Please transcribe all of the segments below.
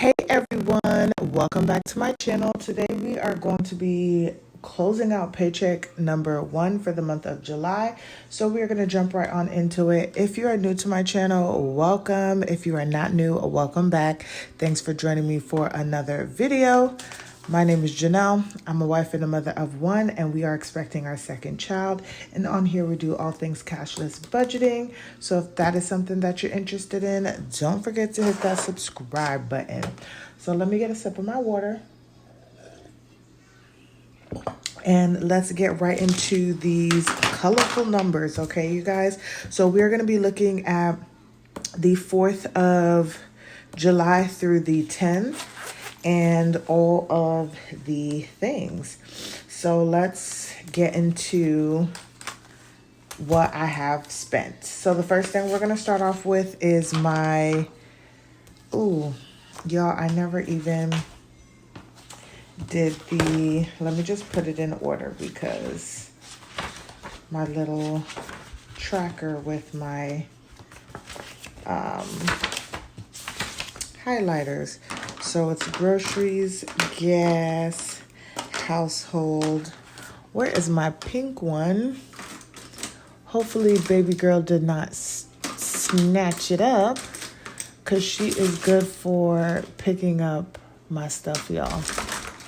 Hey everyone, welcome back to my channel. Today we are going to be closing out paycheck number 1 for the month of July. So we are going to jump right on into it. If you are new to my channel, welcome. If you are not new, welcome back. Thanks for joining me for another video. My name is Janelle. I'm a wife and a mother of 1, and we are expecting our second child. And on here, we do all things cashless budgeting. So if that is something that you're interested in, don't forget to hit that subscribe button. So let me get a sip of my water. And let's get right into these colorful numbers, okay, you guys? So we're going to be looking at the 4th of July through the 10th. And all of the things. So let's get into what I have spent. So the first thing we're going to start off with is my, y'all, I never even did the, let me just put it in order because my little tracker with my highlighters. So it's groceries, gas, household. Where is my pink one? Hopefully baby girl did not snatch it up because she is good for picking up my stuff, y'all.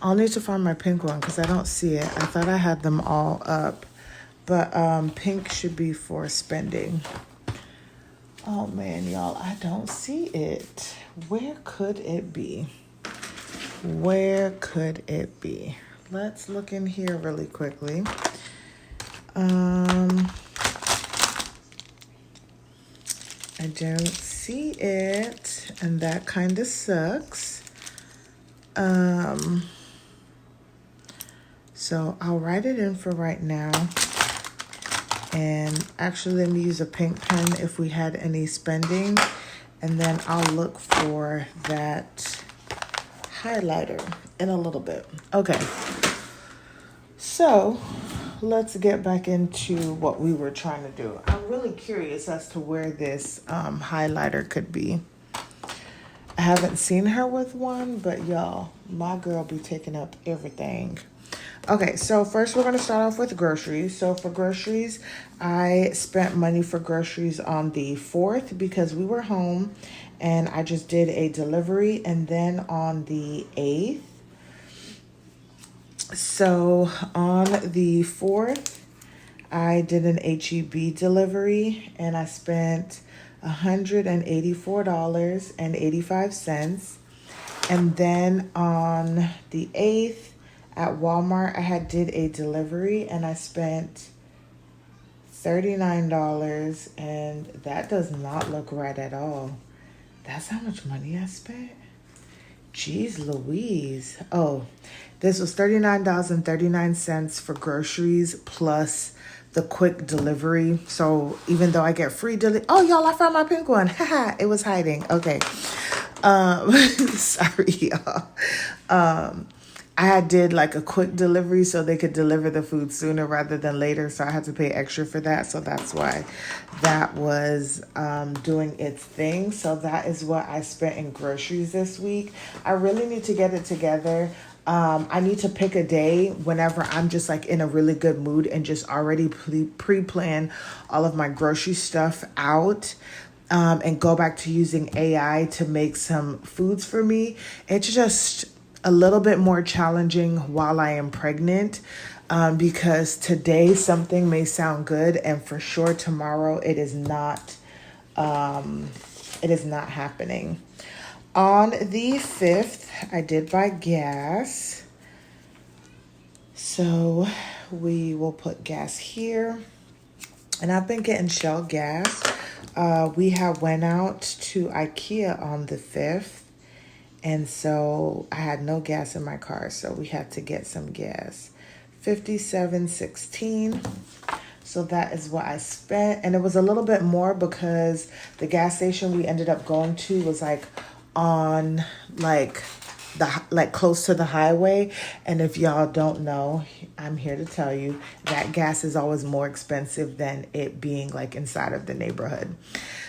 I'll need to find my pink one because I don't see it. I thought I had them all up, but pink should be for spending. Oh man, y'all, I don't see it. Where could it be? Where could it be? Let's look in here really quickly. I don't see it, and that kind of sucks. So I'll write it in for right now. And actually, let me use a pink pen if we had any spending. And then I'll look for that highlighter in a little bit. Okay. So let's get back into what we were trying to do. I'm really curious as to where this highlighter could be. I haven't seen her with one, but y'all, my girl be taking up everything. Okay, so first we're going to start off with groceries. So for groceries, I spent money for groceries on the 4th because we were home and I just did a delivery, and then on the 8th. So on the 4th, I did an HEB delivery and I spent $184.85. And then on the 8th, at Walmart, I did a delivery and I spent $39, and that does not look right at all. That's how much money I spent? Jeez Louise. Oh, this was $39.39 for groceries plus the quick delivery. So even though I get free delivery, oh y'all, I found my pink one. Haha, it was hiding. Okay. Sorry y'all. I did like a quick delivery so they could deliver the food sooner rather than later. So I had to pay extra for that. So that's why that was doing its thing. So that is what I spent in groceries this week. I really need to get it together. I need to pick a day whenever I'm just like in a really good mood and just already pre-plan all of my grocery stuff out. And go back to using AI to make some foods for me. It's just a little bit more challenging while I am pregnant, because today something may sound good and for sure tomorrow it is not happening. On the 5th, I did buy gas. So we will put gas here. And I've been getting Shell gas. We have went out to IKEA on the 5th. And so I had no gas in my car, so we had to get some gas. $57.16. So that is what I spent. And it was a little bit more because the gas station we ended up going to was like on like close to the highway. And if y'all don't know, I'm here to tell you that gas is always more expensive than it being like inside of the neighborhood.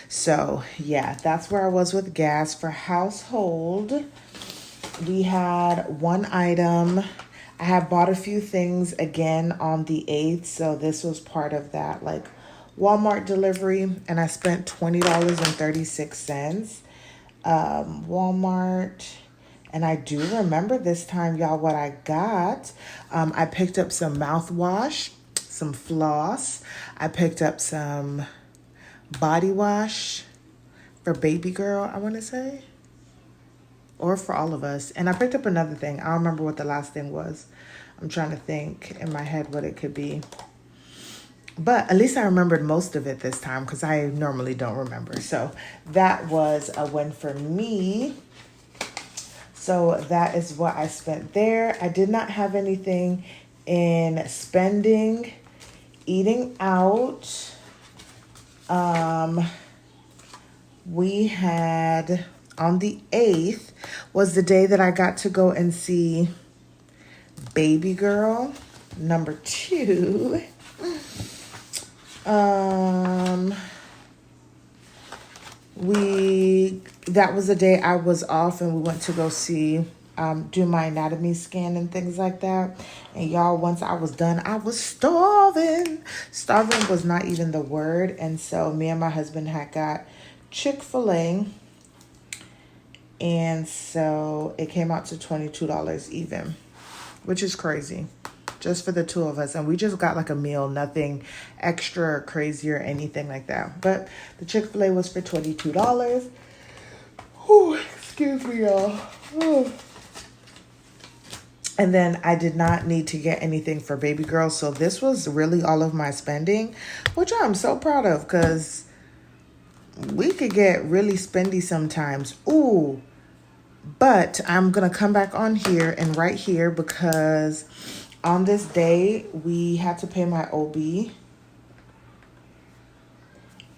So yeah, that's where I was with gas. For household, we had one item. I have bought a few things again on the 8th. So this was part of that like Walmart delivery. And I spent $20.36. Walmart. And I do remember this time, y'all, what I got. I picked up some mouthwash, some floss. I picked up some body wash for baby girl, I want to say. Or for all of us. And I picked up another thing. I don't remember what the last thing was. I'm trying to think in my head what it could be. But at least I remembered most of it this time because I normally don't remember. So that was a win for me. So that is what I spent there. I did not have anything in spending, eating out. We had on the 8th was the day that I got to go and see Baby Girl number 2. That was the day I was off and we went to go see do my anatomy scan and things like that. And y'all, once I was done, I was starving. Starving was not even the word. And so me and my husband had got Chick-fil-A. And so it came out to $22 even, which is crazy. Just for the two of us. And we just got like a meal, nothing extra or crazy or anything like that. But the Chick-fil-A was for $22. Ooh, excuse me, y'all. Ooh. And then I did not need to get anything for baby girl. So this was really all of my spending, which I'm so proud of because we could get really spendy sometimes. Ooh. But I'm going to come back on here and right here because on this day, we had to pay my OB.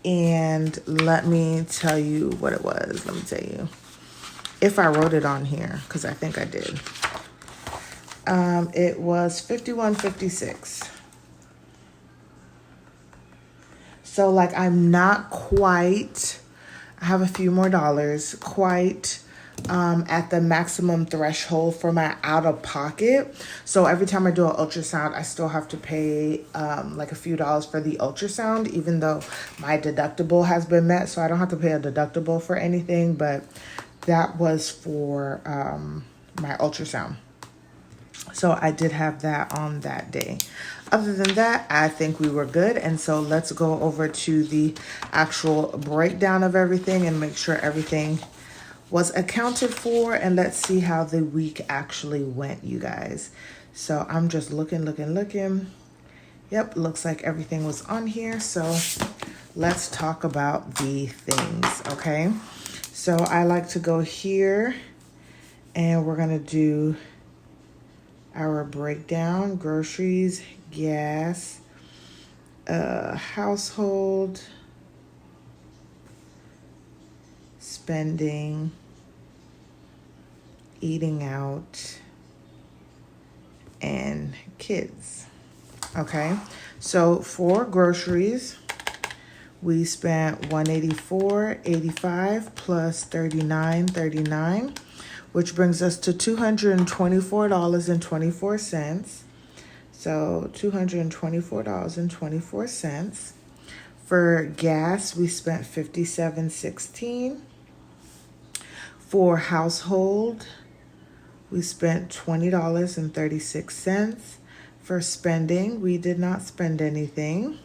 And let me tell you what it was. Let me tell you. If I wrote it on here, because I think I did. It was $51.56. So like I'm not quite, I have a few more dollars, quite at the maximum threshold for my out of pocket. So every time I do an ultrasound, I still have to pay like a few dollars for the ultrasound, even though my deductible has been met. So I don't have to pay a deductible for anything, but that was for my ultrasound. So I did have that on that day. Other than that, I think we were good. And so let's go over to the actual breakdown of everything and make sure everything was accounted for. And let's see how the week actually went, you guys. So I'm just looking. Yep, looks like everything was on here. So let's talk about the things, okay? So I like to go here and we're going to do our breakdown: groceries, gas, household, spending, eating out, and kids. Okay, so for groceries, we spent $184.85 plus $39.39, which brings us to $224.24. So $224.24. For gas, we spent $57.16. For household, we spent $20.36. For spending, we did not spend anything.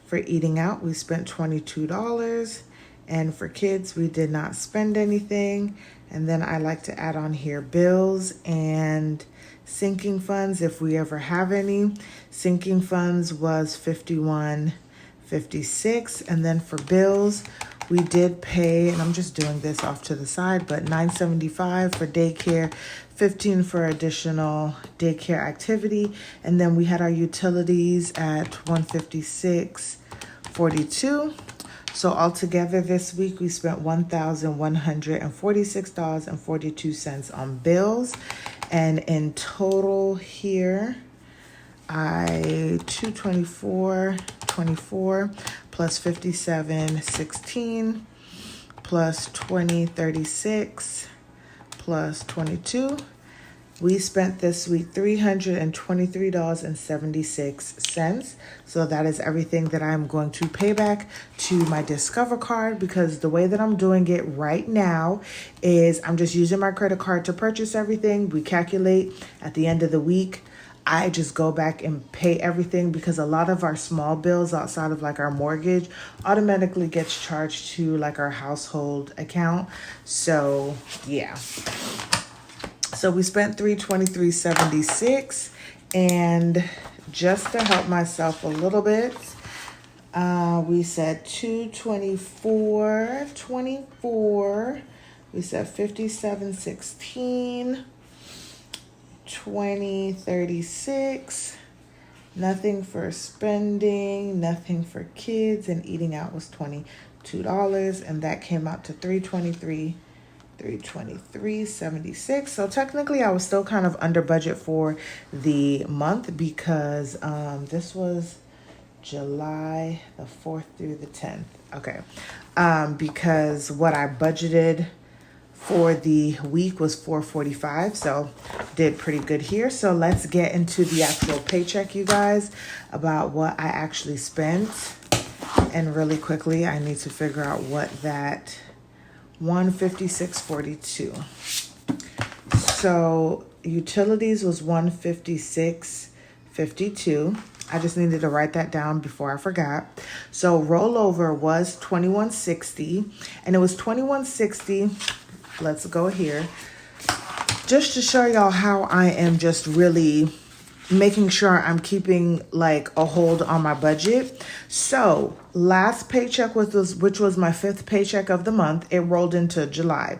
For eating out, we spent $22. And for kids, we did not spend anything. And then I like to add on here bills and sinking funds if we ever have any. Sinking funds was $51.56. And then for bills, we did pay, and I'm just doing this off to the side, but $9.75 for daycare, $15 for additional daycare activity. And then we had our utilities at $156.42. So altogether this week, we spent $1,146.42 on bills. And in total here, $224.24 plus 57.16 plus 20.36 plus 22. We spent this week $323.76. So that is everything that I'm going to pay back to my Discover card, because the way that I'm doing it right now is I'm just using my credit card to purchase everything. We calculate at the end of the week. I just go back and pay everything, because a lot of our small bills outside of like our mortgage automatically gets charged to like our household account. So yeah. So we spent $323.76, and just to help myself a little bit, we said $224.24. We said $57.16, $20.36. Nothing for spending, nothing for kids, and eating out was $22, and that came out to $323.76. So technically I was still kind of under budget for the month, because this was July the 4th through the 10th. Okay. Because what I budgeted for the week was $445, so did pretty good here. So let's get into the actual paycheck, you guys, about what I actually spent. And really quickly, I need to figure out what that $156.42. So utilities was $156.52. I just needed to write that down before I forgot. So rollover was $21.60, and it was $21.60. Let's go here, just to show y'all how I am just really making sure I'm keeping like a hold on my budget. So last paycheck which was my 5th paycheck of the month, it rolled into July.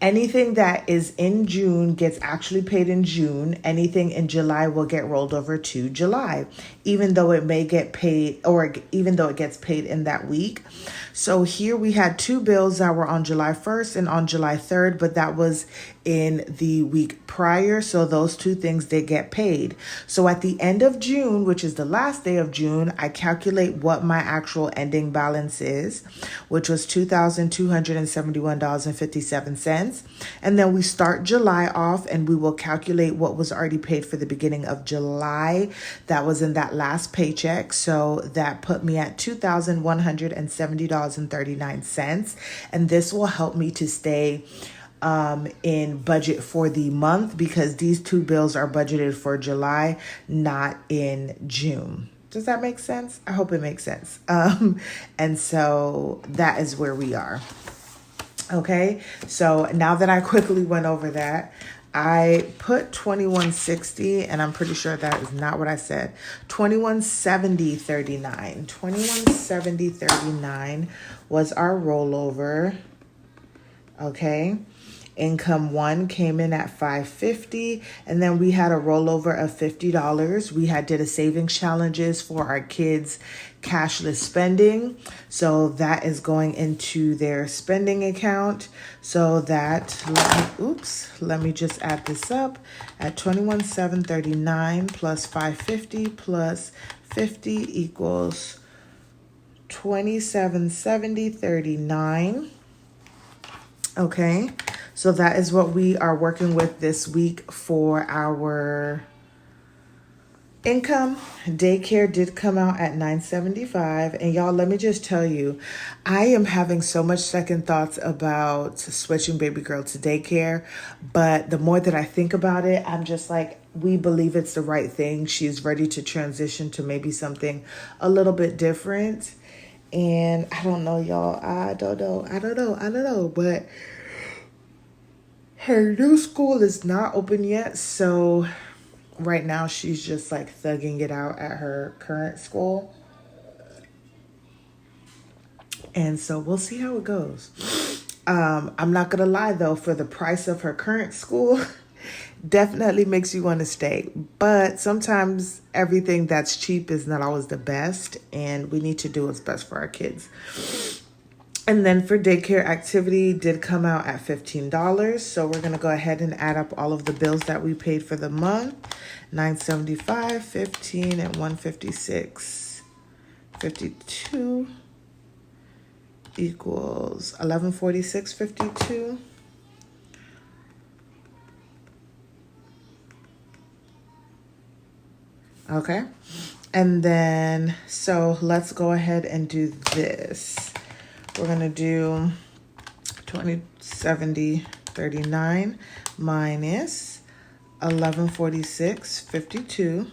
Anything that is in June gets actually paid in June. Anything in July will get rolled over to July, even though it may get paid, or even though it gets paid in that week. So here we had 2 bills that were on July 1st and on July 3rd, but that was in the week prior. So those 2 things did get paid. So at the end of June, which is the last day of June, I calculate what my actual ending balance is, which was $2,271.57. And then we start July off, and we will calculate what was already paid for the beginning of July. That was in that last paycheck. So that put me at $2,170.39. And this will help me to stay in budget for the month, because these 2 bills are budgeted for July, not in June. Does that make sense? I hope it makes sense. And so that is where we are. Okay, so now that I quickly went over that, I put 2160, and I'm pretty sure that is not what I said. 2170.39. 2170.39 was our rollover. Okay. Income 1 came in at $550, and then we had a rollover of $50. We did a savings challenges for our kids' cashless spending, so that is going into their spending account. So that let me just add this up at 21,739 plus 550 plus 50 equals 2770.39. Okay. So that is what we are working with this week for our income. Daycare did come out at $975. And y'all, let me just tell you, I am having so much second thoughts about switching baby girl to daycare. But the more that I think about it, I'm just like, we believe it's the right thing. She's ready to transition to maybe something a little bit different. And I don't know, y'all. I don't know. But her new school is not open yet, so right now she's just like thugging it out at her current school. And so we'll see how it goes. I'm not gonna lie though, for the price of her current school, definitely makes you want to stay. But sometimes everything that's cheap is not always the best, and we need to do what's best for our kids. And then for daycare activity did come out at $15. So we're going to go ahead and add up all of the bills that we paid for the month. $975, $15, and $156, $52. equals 1146.52. Okay. And then, so let's go ahead and do this. We're going to do 2070.39 minus 1146.52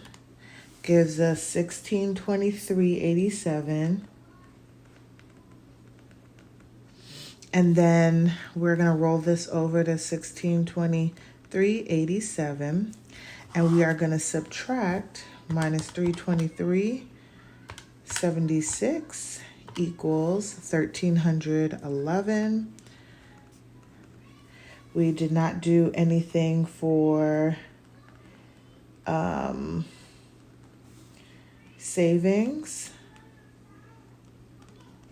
gives us 1623.87. And then we're going to roll this over to 1623.87. And we are going to subtract minus 323.76 equals 1311. We did not do anything for savings,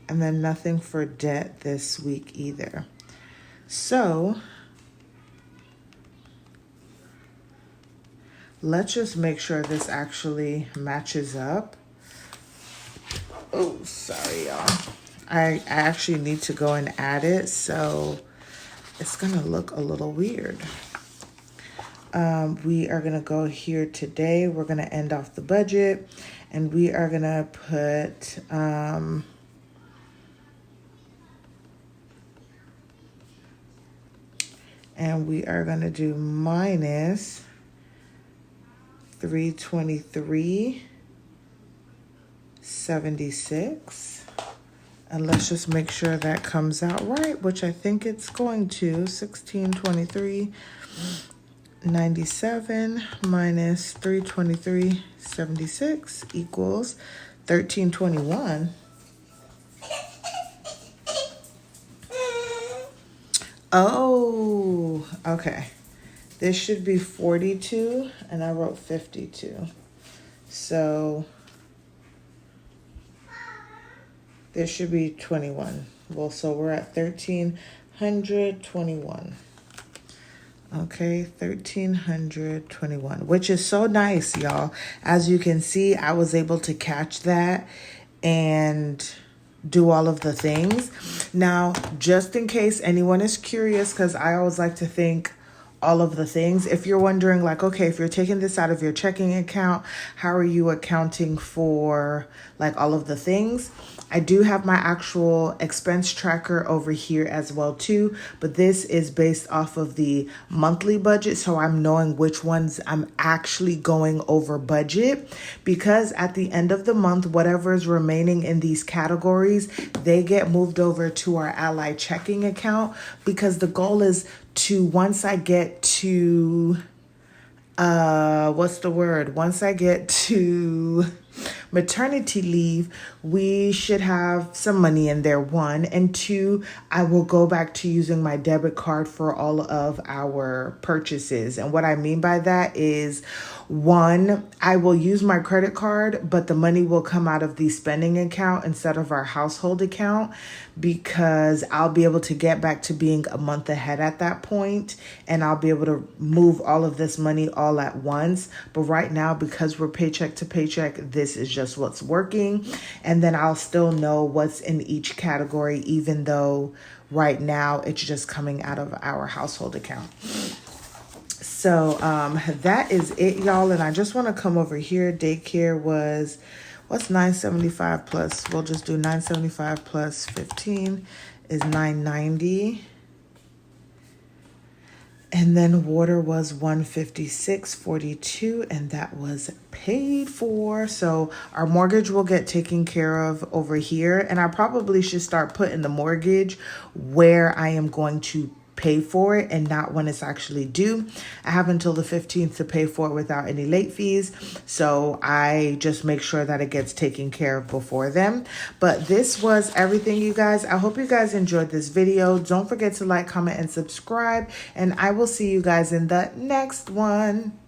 and then nothing for debt this week either. So let's just make sure this actually matches up. Oh, sorry, y'all. I actually need to go and add it, so it's gonna look a little weird. We are gonna go here today. We're gonna end off the budget, and we are gonna put and we are gonna do minus 323.76. And let's just make sure that comes out right, which I think it's going to. 1623.97 minus 323.76 equals 1321. Oh, okay. This should be 42, and I wrote 52. So this should be 21. Well, so we're at 1321. Okay, 1321, which is so nice, y'all. As you can see, I was able to catch that and do all of the things. Now, just in case anyone is curious, because I always like to think all of the things. If you're wondering, like, okay, if you're taking this out of your checking account, how are you accounting for like all of the things? I do have my actual expense tracker over here as well too, but this is based off of the monthly budget, so I'm knowing which ones I'm actually going over budget, because at the end of the month, whatever is remaining in these categories, they get moved over to our Ally checking account, because the goal is to, once I get to once I get to maternity leave, we should have some money in there, one. And two, I will go back to using my debit card for all of our purchases. And what I mean by that is, one, I will use my credit card, but the money will come out of the spending account instead of our household account, because I'll be able to get back to being a month ahead at that point, and I'll be able to move all of this money all at once. But right now, because we're paycheck to paycheck, this is just what's working. And then I'll still know what's in each category, even though right now it's just coming out of our household account. So that is it, y'all. And I just want to come over here. Daycare was, what's 975 plus? We'll just do 975 plus 15 is 990. And then water was 156.42, and that was paid for. So our mortgage will get taken care of over here. And I probably should start putting the mortgage where I am going to pay for it and not when it's actually due. I have until the 15th to pay for it without any late fees. So I just make sure that it gets taken care of before then. But this was everything, you guys. I hope you guys enjoyed this video. Don't forget to like, comment, and subscribe. And I will see you guys in the next one.